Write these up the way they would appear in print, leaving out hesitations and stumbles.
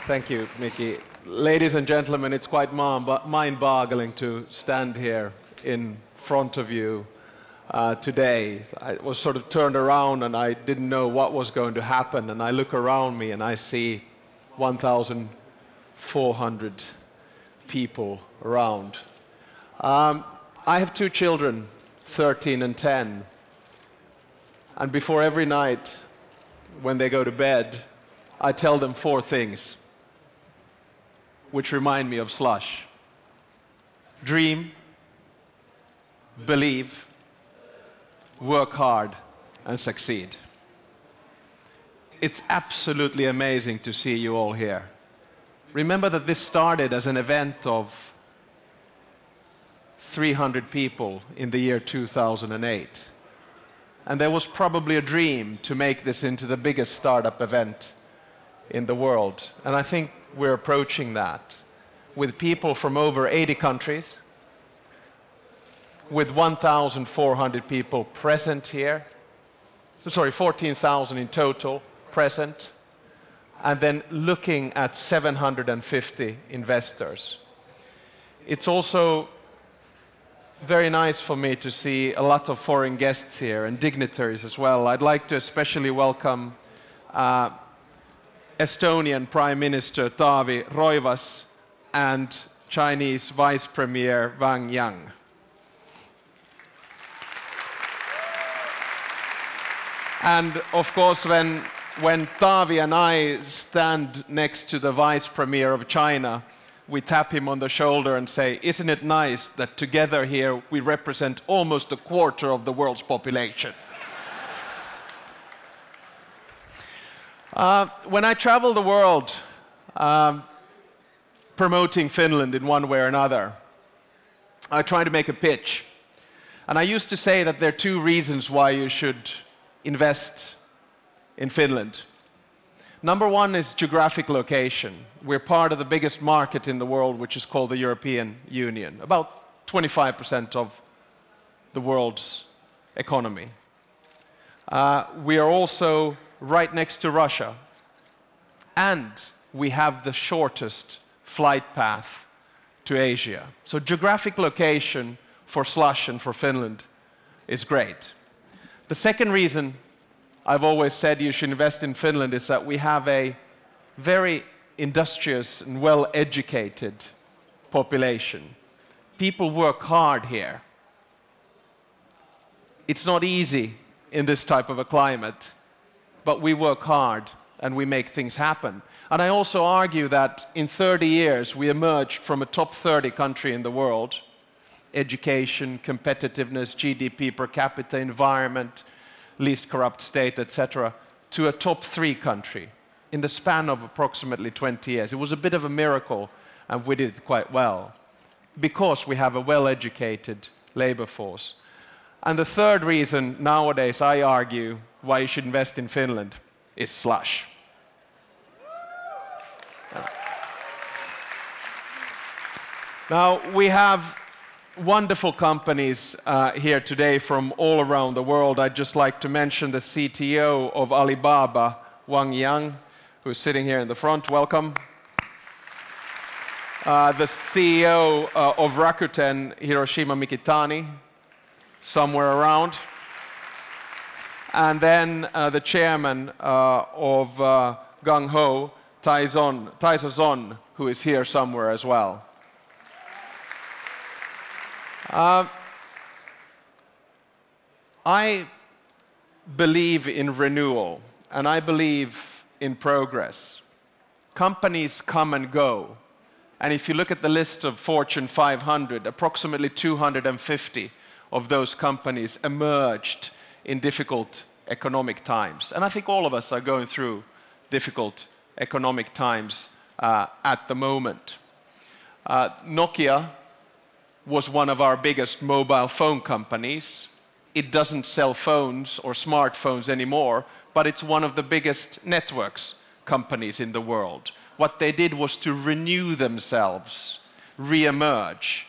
Thank you, Mickey. Ladies and gentlemen, it's quite mind-boggling to stand here in front of you today. I was sort of turned around and I didn't know what was going to happen, and I look around me and I see 1,400 people around. I have two children, 13 and 10, and before every night when they go to bed, I tell them four things which remind me of Slush. Dream, believe, work hard, and succeed. It's absolutely amazing to see you all here. Remember that this started as an event of 300 people in the year 2008. And there was probably a dream to make this into the biggest startup event in the world. And I think we're approaching that with people from over 80 countries, with 1,400 people present here, sorry, 14,000 in total present, and then looking at 750 investors. It's also very nice for me to see a lot of foreign guests here and dignitaries as well. I'd like to especially welcome Estonian Prime Minister Taavi Rõivas and Chinese Vice Premier Wang. And of course, when Taavi and I stand next to the Vice Premier of China, we tap him on the shoulder and say, "Isn't it nice that together here we represent almost a quarter of the world's population?" When I travel the world promoting Finland in one way or another, I try to make a pitch. And I used to say that there are two reasons why you should invest in Finland. Number one is geographic location. We're part of the biggest market in the world, which is called the European Union, about 25% of the world's economy. We are also right next to Russia, and we have the shortest flight path to Asia. So geographic location for Slush and for Finland is great. The second reason I've always said you should invest in Finland is that we have a very industrious and well-educated population. People work hard here. It's not easy in this type of a climate, but we work hard and we make things happen. And I also argue that in 30 years we emerged from a top 30 country in the world, education, competitiveness, GDP per capita, environment, least corrupt state, etc., to a top 3 country in the span of approximately 20 years. It was a bit of a miracle, and we did it quite well, because we have a well-educated labor force. And the third reason nowadays, I argue, why you should invest in Finland is Slush. Now, we have wonderful companies here today from all around the world. I'd just like to mention the CTO of Alibaba, Wang, who's sitting here in the front. Welcome. The CEO of Rakuten, Hiroshima Mikitani, somewhere around. And then the chairman of Gung Ho, Taisa Zon, who is here somewhere as well. I believe in renewal, and I believe in progress. Companies come and go, and if you look at the list of Fortune 500, approximately 250 of those companies emerged in difficult economic times. And I think all of us are going through difficult economic times at the moment. Nokia was one of our biggest mobile phone companies. It doesn't sell phones or smartphones anymore, but it's one of the biggest networks companies in the world. What they did was to renew themselves, re-emerge.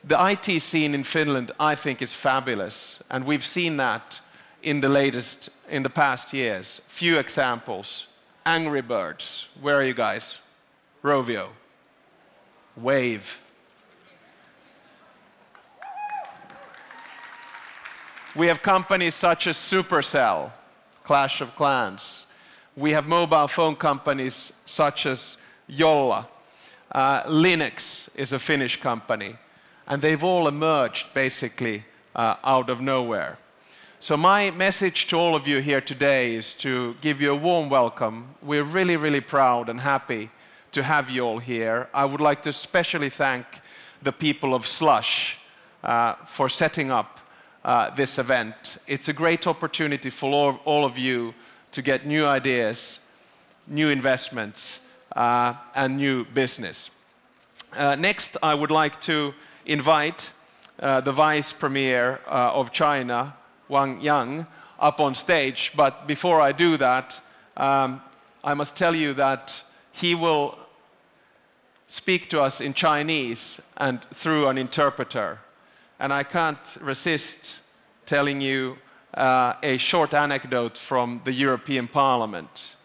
The IT scene in Finland, I think, is fabulous, and we've seen that in the past years. Few examples. Angry Birds, where are you guys? Rovio. Wave. We have companies such as Supercell, Clash of Clans. We have mobile phone companies such as Jolla. Linux is a Finnish company. And they've all emerged basically out of nowhere. So my message to all of you here today is to give you a warm welcome. We're really, really proud and happy to have you all here. I would like to especially thank the people of Slush for setting up this event. It's a great opportunity for all of you to get new ideas, new investments, and new business. Next, I would like to invite the Vice Premier of China, Wang, up on stage. But before I do that, I must tell you that he will speak to us in Chinese and through an interpreter. And I can't resist telling you a short anecdote from the European Parliament.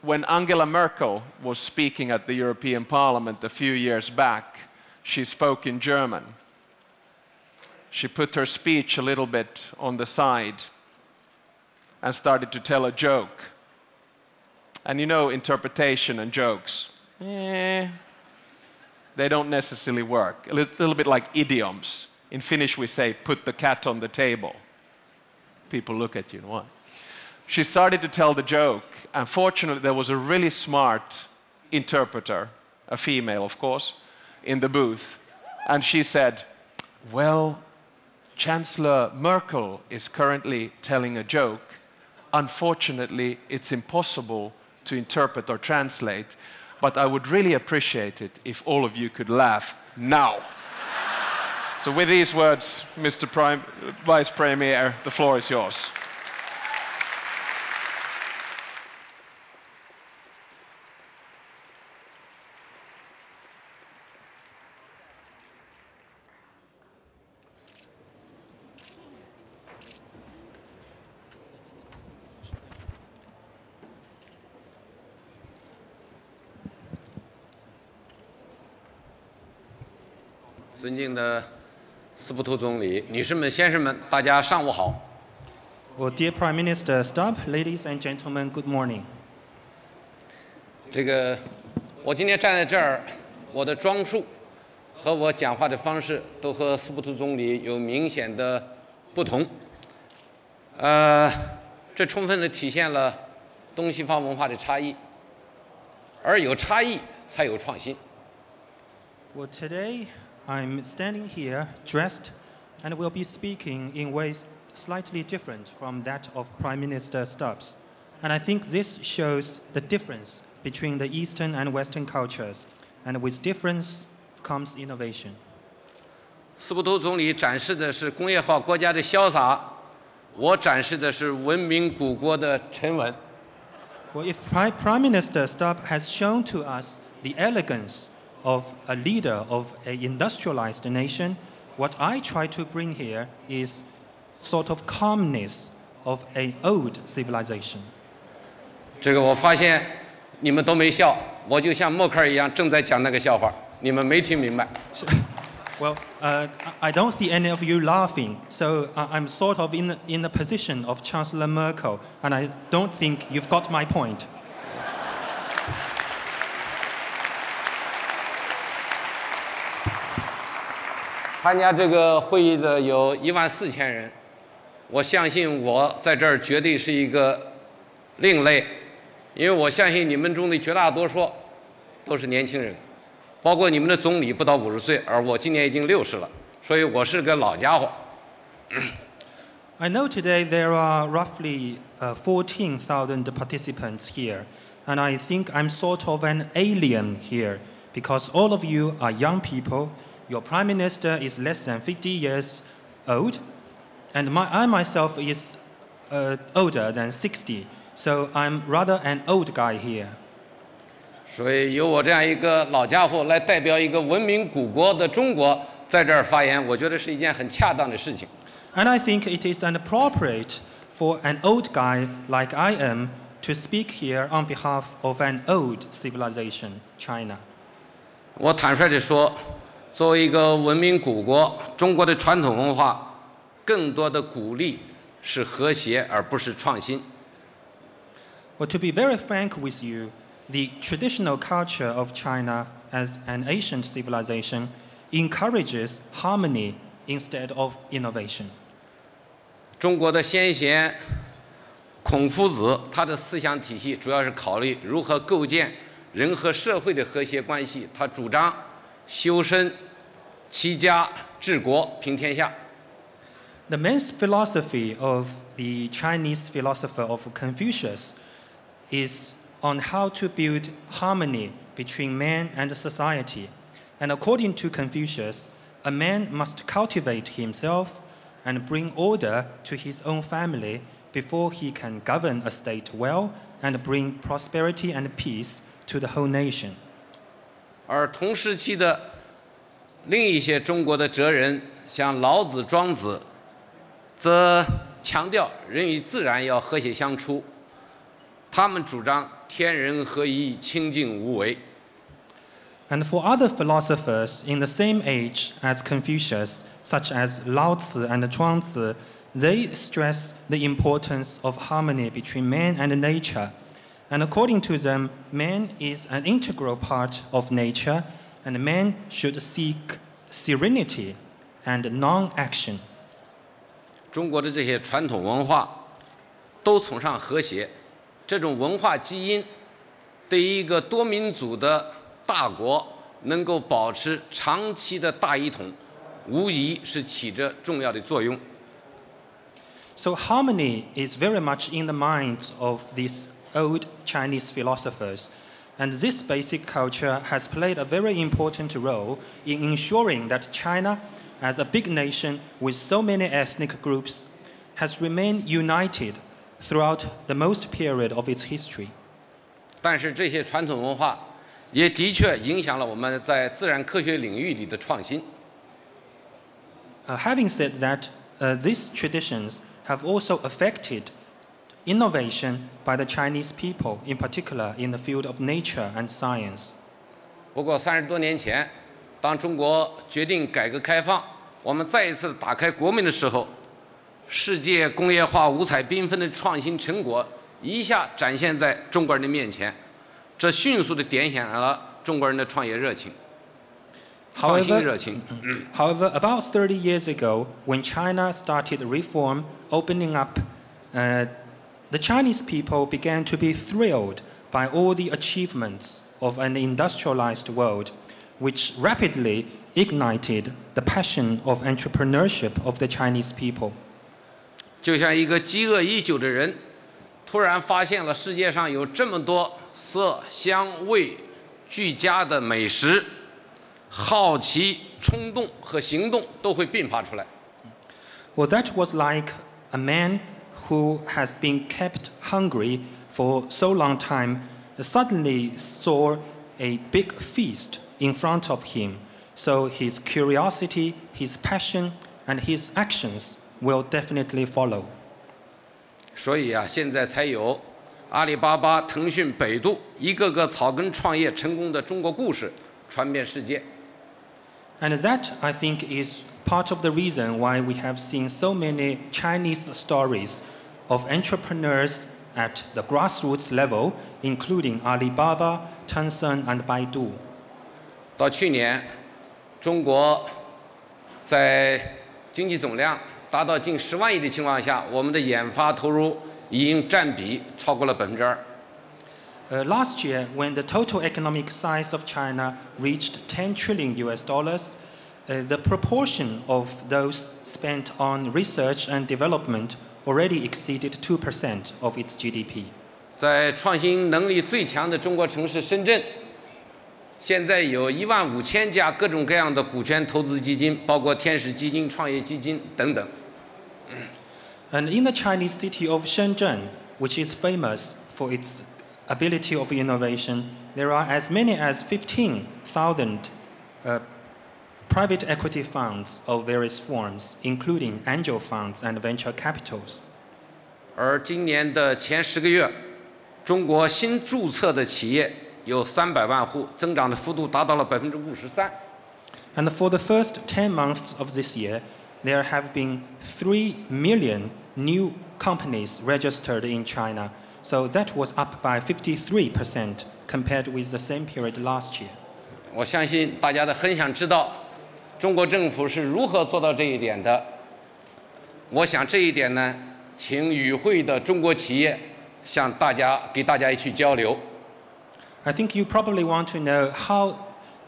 When Angela Merkel was speaking at the European Parliament a few years back, she spoke in German. She put her speech a little bit on the side and started to tell a joke. And you know, interpretation and jokes, they don't necessarily work. A little bit like idioms. In Finnish we say, put the cat on the table. People look at you and what? She started to tell the joke, and fortunately there was a really smart interpreter, a female of course, in the booth. And she said, well, Chancellor Merkel is currently telling a joke. Unfortunately, it's impossible to interpret or translate, but I would really appreciate it if all of you could laugh now. So with these words, Mr. Vice Premier, the floor is yours.尊敬的斯普图总理、女士们、先生们，大家上午好。Well, dear Prime Minister Stubb, ladies and gentlemen, good morning. 我今天站在这儿，我的装束和我讲话的方式都和斯普图总理有明显的不同。这充分地体现了东西方文化的差异，而有差异才有创新。Well, today I'm standing here dressed and will be speaking in ways slightly different from that of Prime Minister Stubbs. And I think this shows the difference between the Eastern and Western cultures. And with difference comes innovation. 斯普图总理展示的是工业化国家的潇洒，我展示的是文明古国的沉稳。Well, if Prime Minister Stubb has shown to us the elegance of a leader of an industrialized nation, what I try to bring here is sort of calmness of an old civilization. 我发现你们都没笑，我就像默克尔一样正在讲那个笑话，你们没听明白。Well, I don't see any of you laughing, so I'm sort of in the position of Chancellor Merkel, and I don't think you've got my point. 参加这个会议的有14000人，我相信我在这儿绝对是一个另类，因为我相信你们中的绝大多数都是年轻人，包括你们的总理不到50岁，而我今年已经60了，所以我是个老家伙。I know today there are roughly 14,000 participants here, and I think I'm sort of an alien here because all of you are young people. Your Prime Minister is less than 50 years old, and I myself is older than 60, so I'm rather an old guy here. 所以由我这样一个老家伙来代表一个文明古国的中国在这儿发言，我觉得是一件很恰当的事情。And I think it is inappropriate for an old guy like I am to speak here on behalf of an old civilization, China. 我坦率地说，作为一个文明古国，中国的传统文化更多的鼓励是和谐，而不是创新。Well, to be very frank with you, the traditional culture of China as an ancient civilization encourages harmony instead of innovation. 中国的先贤孔夫子，他的思想体系主要是考虑如何构建人和社会的和谐关系。他主张修身、齐家、治国、平天下。The main philosophy of the Chinese philosopher of Confucius is on how to build harmony between man and society. And according to Confucius, a man must cultivate himself and bring order to his own family before he can govern a state well and bring prosperity and peace to the whole nation. 而同时期的另一些中国的哲人，像老子、庄子，则强调人与自然要和谐相处。他们主张天人合一、清净无为。And for other philosophers in the same age as Confucius, such as Lao Tzu and Zhuangzi, they stress the importance of harmony between man and nature. And according to them, man is an integral part of nature, and man should seek serenity and non-action. 中国的这些传统文化都崇尚和谐，这种文化基因对于一个多民族的大国能够保持长期的大一统，无疑是起着重要的作用。So harmony is very much in the minds of these old Chinese philosophers, and this basic culture has played a very important role in ensuring that China, as a big nation with so many ethnic groups, has remained united throughout the most period of its history. 但是这些传统文化也的确影响了我们在自然科学领域里的创新。Having said that, these traditions have also affected innovation by the Chinese people, in particular in the field of nature and science. 不过30多年前，当中国决定改革开放，我们再一次打开国门的时候，世界工业化五彩缤纷的创新成果一下展现在中国人的面前，这迅速地点燃了中国人的创业热情、创新热情。However, about 30 years ago, when China started reform, opening up, the Chinese people began to be thrilled by all the achievements of an industrialized world, which rapidly ignited the passion of entrepreneurship of the Chinese people. 就像一个饥饿已久的人，突然发现了世界上有这么多色香味俱佳的美食，好奇、冲动和行动都会迸发出来。Well, that was like a man who has been kept hungry for so long time suddenly saw a big feast in front of him. So his curiosity, his passion, and his actions will definitely follow. 所以啊，现在才有阿里巴巴、腾讯、百度一个个草根创业成功的中国故事传遍世界。And that, I think, is part of the reason why we have seen so many Chinese stories of entrepreneurs at the grassroots level, including Alibaba, Tencent, and Baidu. 到去年，中国在经济总量达到近10万亿的情况下，我们的研发投入已经占比超过了2%。Last year, when the total economic size of China reached 10 trillion US dollars, the proportion of those spent on research and development already exceeded 2% of its GDP. 在创新能力最强的中国城市深圳，现在有15000家各种各样的股权投资基金，包括天使基金、创业基金等等。And in the Chinese city of Shenzhen, which is famous for its ability of innovation, there are as many as 15,000 private equity funds of various forms, including angel funds and venture capitals. 而今年的前10个月，中国新注册的企业有300万户，增长的幅度达到了53%。And for the first 10 months of this year, there have been 3 million new companies registered in China. So that was up by 53% compared with the same period last year. 我相信大家都很想知道中国政府是如何做到这一点的。我想这一点呢，请与会的中国企业给大家一起交流。I think you probably want to know how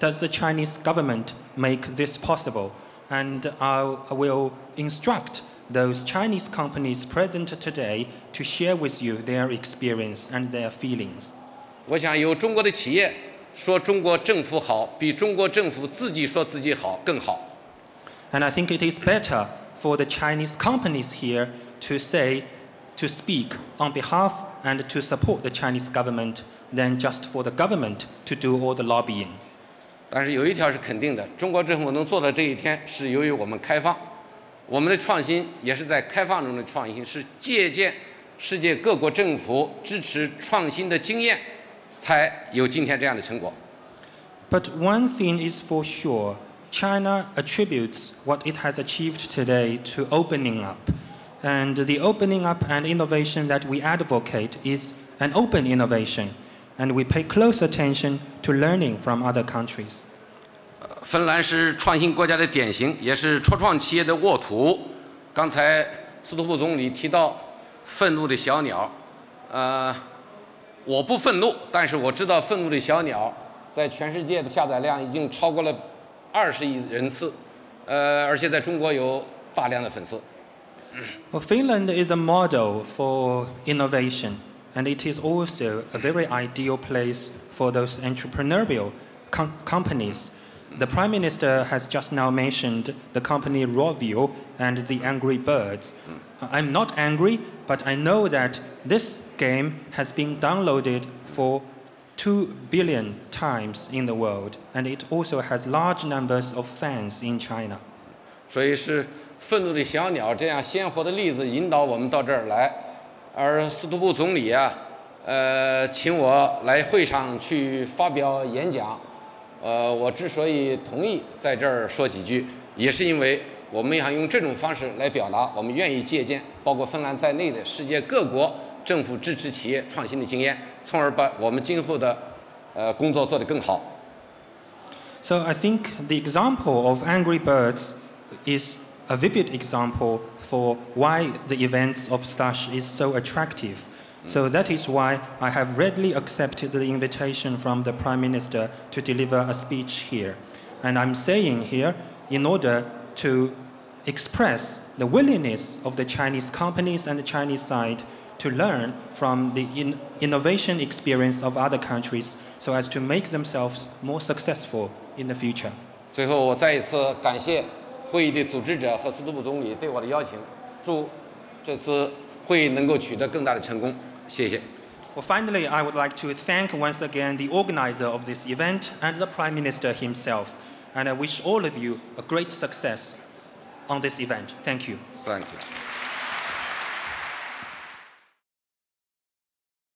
does the Chinese government make this possible, and I will instruct those Chinese companies present today to share with you their experience and their feelings. 我想有中国的企业说中国政府好，比中国政府自己说自己好更好。And I think it is better for the Chinese companies here to speak on behalf and to support the Chinese government than just for the government to do all the lobbying. 但是有一条是肯定的，中国政府能做到这一天，是由于我们开放。我们的创新也是在开放中的创新，是借鉴世界各国政府支持创新的经验，才有今天这样的成果。But one thing is for sure, China attributes what it has achieved today to opening up. And the opening up and innovation that we advocate is an open innovation. And we pay close attention to learning from other countries. 芬兰是创新国家的典型，也是初创企业的沃土。刚才司徒部总理提到愤怒的小鸟，我不愤怒，但是我知道愤怒的小鸟在全世界的下载量已经超过了20亿人次，而且在中国有大量的粉丝。Well, Finland is a model for innovation, and it is also a very ideal place for those entrepreneurial companies. The Prime Minister has just now mentioned the company Rovio and the Angry Birds. I'm not angry, but I know that this game has been downloaded for 2 billion times in the world, and it also has large numbers of fans in China. 所以是愤怒的小鸟这样鲜活的例子引导我们到这儿来，而司徒部总理请我来会上去发表演讲。我之所以同意在这儿说几句，也是因为我们想用这种方式来表达我们愿意借鉴包括芬兰在内的世界各国政府支持企业创新的经验，从而把我们今后的工作做得更好。So I think the example of Angry Birds is a vivid example for why the events of Slush is so attractive. So that is why I have readily accepted the invitation from the Prime Minister to deliver a speech here. And I'm saying here, in order to express the willingness of the Chinese companies and the Chinese side to learn from the innovation experience of other countries so as to make themselves more successful in the future. 最后，我再一次感谢会议的组织者和司徒部总理对我的邀请，祝这次会议能够取得更大的成功。谢谢。Well, finally, I would like to thank once again the organizer of this event and the Prime Minister himself. And I wish all of you a great success on this event. Thank you. Thank you.